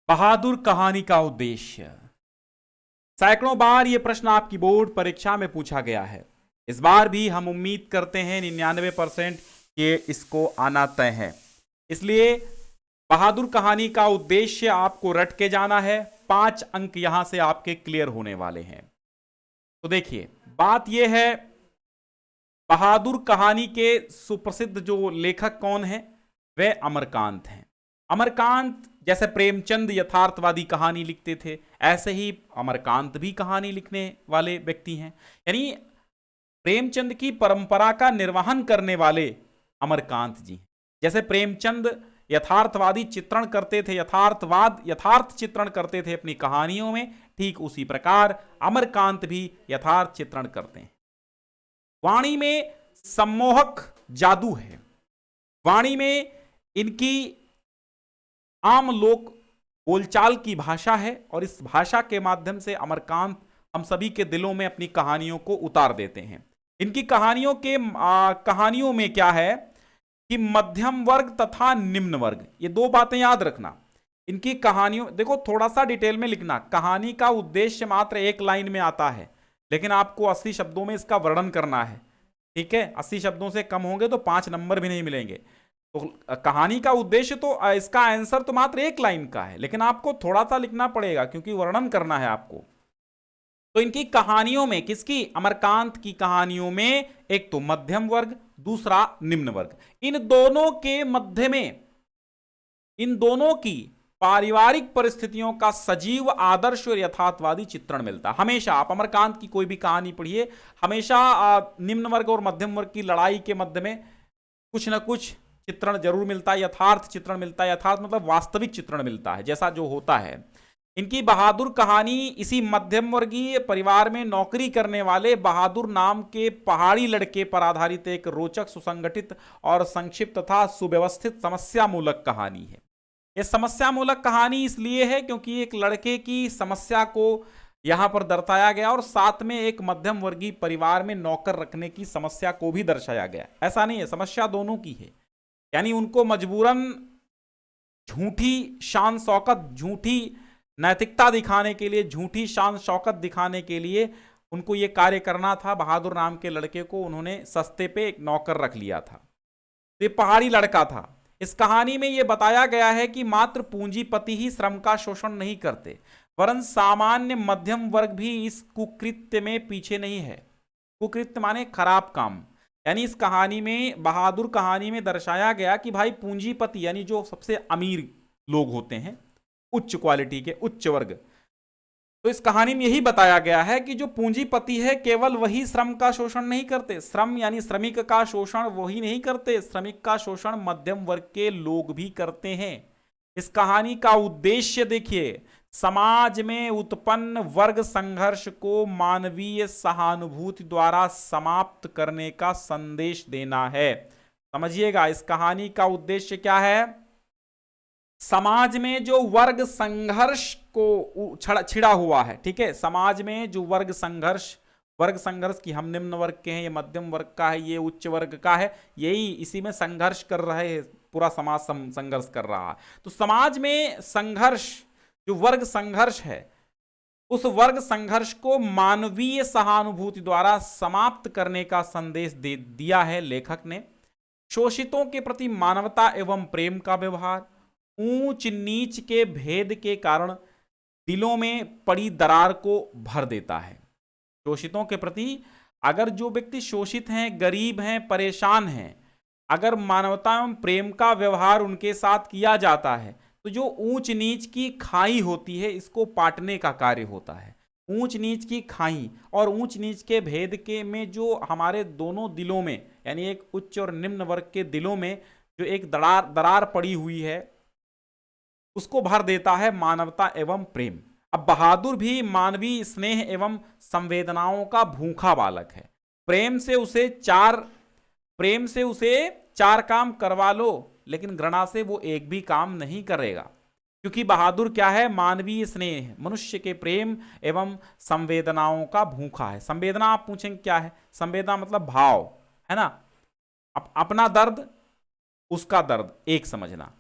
बहादुर कहानी का उद्देश्य। सैकड़ों बार यह प्रश्न आपकी बोर्ड परीक्षा में पूछा गया है। इस बार भी हम उम्मीद करते हैं 99% कि इसको आना तय है। इसलिए बहादुर कहानी का उद्देश्य आपको रट के जाना है। 5 अंक यहां से आपके क्लियर होने वाले हैं। तो देखिए, बात यह है, बहादुर कहानी के सुप्रसिद्ध जो लेखक कौन है, वह अमरकांत हैं। अमरकांत जैसे प्रेमचंद यथार्थवादी कहानी लिखते थे, ऐसे ही अमरकांत भी कहानी लिखने वाले व्यक्ति हैं। यानी प्रेमचंद की परंपरा का निर्वहन करने वाले अमरकांत जी। जैसे प्रेमचंद यथार्थवादी चित्रण करते थे, यथार्थ चित्रण करते थे अपनी कहानियों में, ठीक उसी प्रकार अमरकांत भी यथार्थ चित्रण करते हैं। वाणी में सम्मोहक जादू है। वाणी में इनकी आम लोक बोलचाल की भाषा है और इस भाषा के माध्यम से अमरकांत हम सभी के दिलों में अपनी कहानियों को उतार देते हैं। इनकी कहानियों में क्या है कि मध्यम वर्ग तथा निम्न वर्ग, ये 2 बातें याद रखना। इनकी कहानियों, देखो थोड़ा सा डिटेल में लिखना, कहानी का उद्देश्य मात्र 1 लाइन में आता है, लेकिन आपको 80 शब्दों में इसका वर्णन करना है। ठीक है, 80 शब्दों से कम होंगे तो 5 नंबर भी नहीं मिलेंगे। तो कहानी का उद्देश्य, तो इसका आंसर तो मात्र 1 लाइन का है, लेकिन आपको थोड़ा सा लिखना पड़ेगा क्योंकि वर्णन करना है आपको। तो इनकी कहानियों में, किसकी, अमरकांत की कहानियों में, एक तो मध्यम वर्ग, दूसरा निम्न वर्ग, इन दोनों के मध्य में इन दोनों की पारिवारिक परिस्थितियों का सजीव, आदर्श और यथार्थवादी चित्रण मिलता है। हमेशा आप अमरकांत की कोई भी कहानी पढ़िए, हमेशा निम्न वर्ग और मध्यम वर्ग की लड़ाई के मध्य में कुछ ना कुछ चित्रण जरूर मिलता है, यथार्थ चित्रण मिलता है। यथार्थ मतलब वास्तविक चित्रण मिलता है, जैसा जो होता है। इनकी बहादुर कहानी इसी मध्यम वर्गीय परिवार में नौकरी करने वाले बहादुर नाम के पहाड़ी लड़के पर आधारित एक रोचक, सुसंगठित और संक्षिप्त तथा सुव्यवस्थित समस्या मूलक कहानी है। यह समस्या मूलक कहानी इसलिए है क्योंकि एक लड़के की समस्या को यहां पर दर्शाया गया और साथ में एक मध्यम वर्गीय परिवार में नौकर रखने की समस्या को भी दर्शाया गया। ऐसा नहीं है, समस्या दोनों की है। यानी उनको मजबूरन झूठी शान शौकत, झूठी नैतिकता दिखाने के लिए, झूठी शान शौकत दिखाने के लिए उनको ये कार्य करना था। बहादुर नाम के लड़के को उन्होंने सस्ते पे एक नौकर रख लिया था। तो ये पहाड़ी लड़का था। इस कहानी में यह बताया गया है कि मात्र पूंजीपति ही श्रम का शोषण नहीं करते, वरन सामान्य मध्यम वर्ग भी इस कुकृत्य में पीछे नहीं है। कुकृत्य माने खराब काम। यानी इस कहानी में, बहादुर कहानी में दर्शाया गया कि भाई पूंजीपति यानी जो सबसे अमीर लोग होते हैं, उच्च क्वालिटी के, उच्च वर्ग, तो इस कहानी में यही बताया गया है कि जो पूंजीपति है केवल वही श्रम का शोषण नहीं करते, श्रम यानी श्रमिक का शोषण वही नहीं करते, श्रमिक का शोषण मध्यम वर्ग के लोग भी करते हैं। इस कहानी का उद्देश्य देखिए, समाज में उत्पन्न वर्ग संघर्ष को मानवीय सहानुभूति द्वारा समाप्त करने का संदेश देना है। समझिएगा, इस कहानी का उद्देश्य क्या है। समाज में जो वर्ग संघर्ष को छिड़ा हुआ है, ठीक है, समाज में जो वर्ग संघर्ष की हम निम्न वर्ग के हैं, ये मध्यम वर्ग का है, ये उच्च वर्ग का है, यही इसी में संघर्ष कर रहे हैं, पूरा समाज संघर्ष कर रहा है। तो समाज में संघर्ष, जो वर्ग संघर्ष है, उस वर्ग संघर्ष को मानवीय सहानुभूति द्वारा समाप्त करने का संदेश दे दिया है लेखक ने। शोषितों के प्रति मानवता एवं प्रेम का व्यवहार ऊंच नीच के भेद के कारण दिलों में पड़ी दरार को भर देता है। शोषितों के प्रति, अगर जो व्यक्ति शोषित हैं, गरीब हैं, परेशान हैं, अगर मानवता एवं प्रेम का व्यवहार उनके साथ किया जाता है तो जो ऊंच नीच की खाई होती है, इसको पाटने का कार्य होता है। ऊंच नीच की खाई और ऊंच नीच के भेद के में जो हमारे दोनों दिलों में, यानी एक उच्च और निम्न वर्ग के दिलों में जो एक दरार पड़ी हुई है, उसको भर देता है मानवता एवं प्रेम। अब बहादुर भी मानवीय स्नेह एवं संवेदनाओं का भूखा बालक है। प्रेम से उसे 4 काम करवा लो, लेकिन घृणा से वो एक भी काम नहीं करेगा, क्योंकि बहादुर क्या है, मानवीय स्नेह, मनुष्य के प्रेम एवं संवेदनाओं का भूखा है। संवेदना आप पूछेंगे क्या है, संवेदना मतलब भाव, है ना। अपना दर्द, उसका दर्द एक समझना।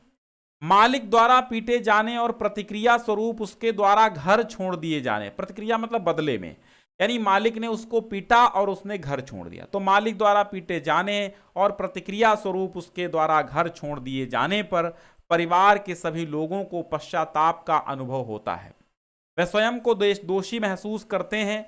मालिक द्वारा पीटे जाने और प्रतिक्रिया स्वरूप उसके द्वारा घर छोड़ दिए जाने। प्रतिक्रिया मतलब बदले में, यानी मालिक ने उसको पीटा और उसने घर छोड़ दिया। तो मालिक द्वारा पीटे जाने और प्रतिक्रिया स्वरूप उसके द्वारा घर छोड़ दिए जाने पर परिवार के सभी लोगों को पश्चाताप का अनुभव होता है। वे स्वयं को दोषी महसूस करते हैं।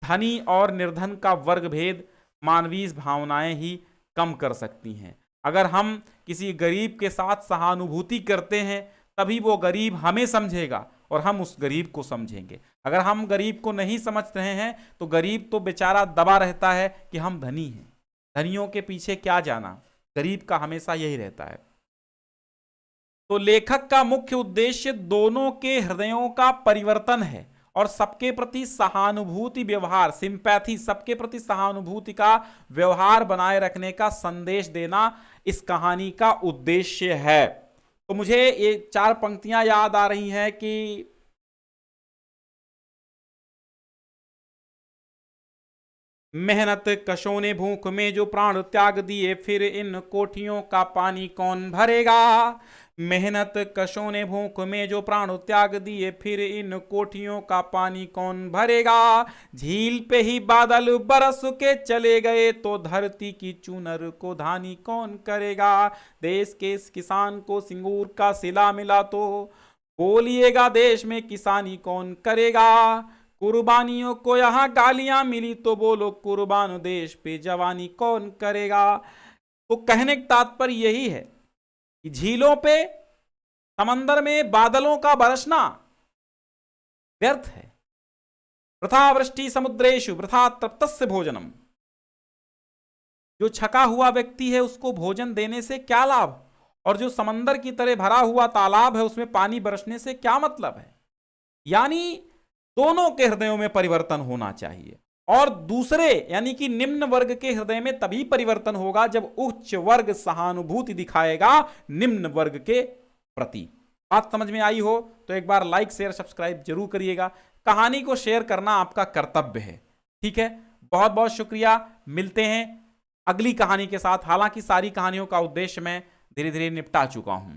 धनी और निर्धन का वर्ग भेद मानवीय भावनाएं ही कम कर सकती हैं। अगर हम किसी गरीब के साथ सहानुभूति करते हैं तभी वो गरीब हमें समझेगा और हम उस गरीब को समझेंगे। अगर हम गरीब को नहीं समझ रहे हैं तो गरीब तो बेचारा दबा रहता है कि हम धनी हैं, धनियों के पीछे क्या जाना, गरीब का हमेशा यही रहता है। तो लेखक का मुख्य उद्देश्य दोनों के हृदयों का परिवर्तन है और सबके प्रति सहानुभूति व्यवहार, सिंपैथी, सबके प्रति सहानुभूति का व्यवहार बनाए रखने का संदेश देना इस कहानी का उद्देश्य है। तो मुझे ये 4 पंक्तियां याद आ रही हैं कि मेहनत कशों ने भूख में जो प्राण त्याग दिए, फिर इन कोठियों का पानी कौन भरेगा। मेहनत कशों ने भूख में जो प्राण त्याग दिए, फिर इन कोठियों का पानी कौन भरेगा। झील पे ही बादल बरस के चले गए, तो धरती की चुनर को धानी कौन करेगा। देश के इस किसान को सिंगूर का सिला मिला, तो बोलिएगा देश में किसानी कौन करेगा। कुर्बानियों को यहाँ गालियां मिली, तो बोलो कुर्बान देश पे जवानी कौन करेगा। तो कहने का तात्पर्य यही है कि झीलों पे, समंदर में बादलों का बरसना व्यर्थ है। वृथा वृष्टि समुद्रेषु वृथा तप्तस्य भोजनम। जो छका हुआ व्यक्ति है उसको भोजन देने से क्या लाभ, और जो समंदर की तरह भरा हुआ तालाब है उसमें पानी बरसने से क्या मतलब है। यानी दोनों के हृदयों में परिवर्तन होना चाहिए, और दूसरे यानी कि निम्न वर्ग के हृदय में तभी परिवर्तन होगा जब उच्च वर्ग सहानुभूति दिखाएगा निम्न वर्ग के प्रति। बात समझ में आई हो तो एक बार लाइक शेयर सब्सक्राइब जरूर करिएगा। कहानी को शेयर करना आपका कर्तव्य है। ठीक है, बहुत बहुत शुक्रिया। मिलते हैं अगली कहानी के साथ। हालांकि सारी कहानियों का उद्देश्य मैं धीरे धीरे निपटा चुका हूं।